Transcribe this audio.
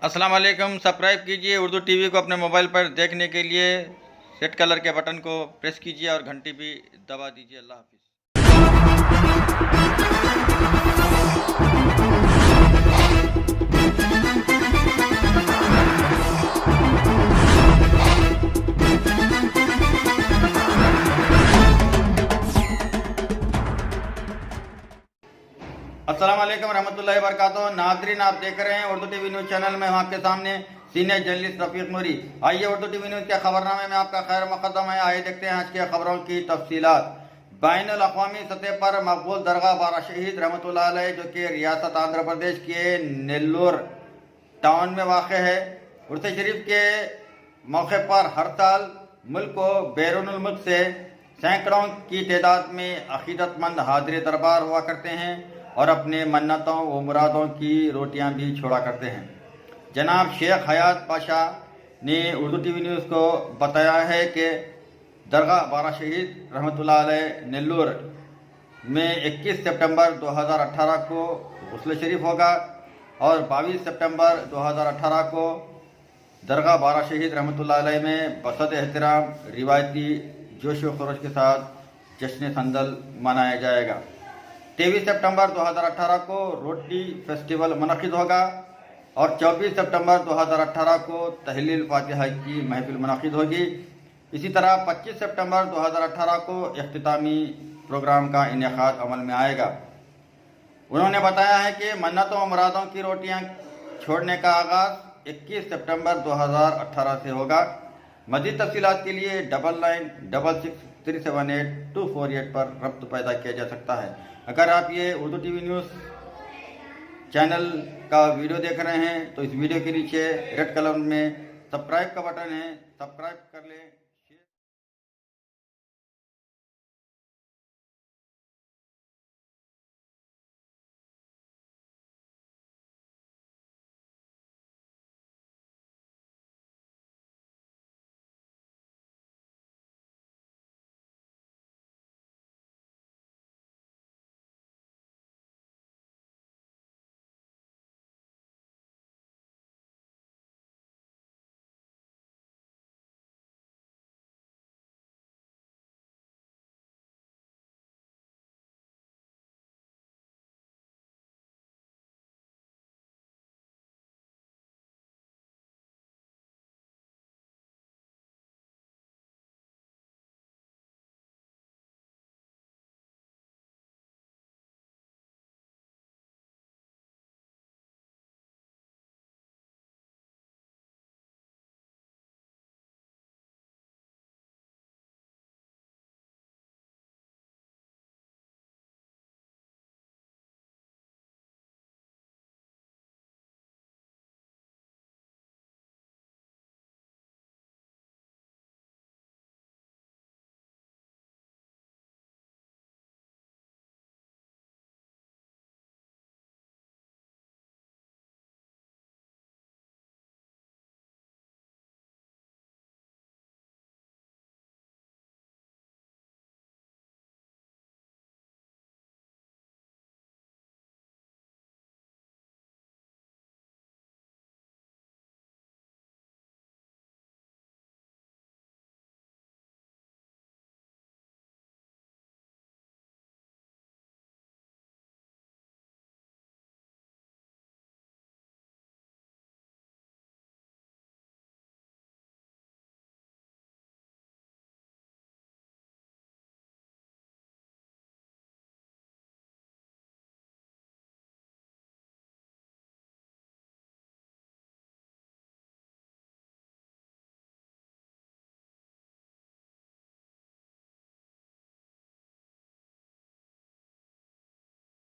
अस्सलाम वालेकुम। सब्सक्राइब कीजिए उर्दू टीवी को अपने मोबाइल पर देखने के लिए रेड कलर के बटन को प्रेस कीजिए और घंटी भी दबा दीजिए। अल्लाह हाफिज़। अस्सलाम वालेकुम रहमतुल्लाहि व बरकातुहू। नाज़रीन, आप देख रहे हैं उर्दू टीवी न्यूज़ चैनल में। आपके सामने सीनियर जर्नलिस्ट रफीक नूरी। आइए उर्दू टीवी न्यूज़ के खबरनामे में आपका खैर मुक़द्दम है। आइए देखते हैं आज की खबरों की तफसीलात। बैनुल अक़वामी सतह पर मकबूल दरगाह बारा शहीद रहमतुल्लाह अलैह, जो कि रियासत आंध्र प्रदेश के नेल्लोर टाउन में वाक़ है, उर्स शरीफ के मौके पर हर साल मुल्क व बैरूनुल मुल्क से सैकड़ों की तादाद में अक़ीदतमंद हाज़िर दरबार हुआ करते हैं और अपने मन्नतों व मुरादों की रोटियां भी छोड़ा करते हैं। जनाब शेख हयात पाशा ने उर्दू टीवी न्यूज़ को बताया है कि दरगाह बारा शहीद रहमतुल्लाह अलैह नेल्लोर में 21 सितंबर 2018 को गुस्ल शरीफ होगा और 22 सितंबर 2018 को दरगाह बारा शहीद रहमतुल्लाह अलैह में बसत एहतराम रिवायती जोश व खरोश के साथ जश्न संदल मनाया जाएगा। 23 सितंबर 2018 को रोटी फेस्टिवल मुनक़िद होगा और 24 सितंबर 2018 को तहलील फातिहा की महफिल मुनक़िद होगी। इसी तरह 25 सितंबर 2018 को इख्तितामी प्रोग्राम का इनेकाद अमल में आएगा। उन्होंने बताया है कि मन्नतों और मुरादों की रोटियां छोड़ने का आगाज़ 21 सितंबर 2018 से होगा। मज़ीद तफ़सीलात के लिए 9966378248 पर रब्त पैदा किया जा सकता है। अगर आप ये उर्दू टीवी न्यूज़ चैनल का वीडियो देख रहे हैं तो इस वीडियो के नीचे रेड कलर में सब्सक्राइब का बटन है, सब्सक्राइब कर लें।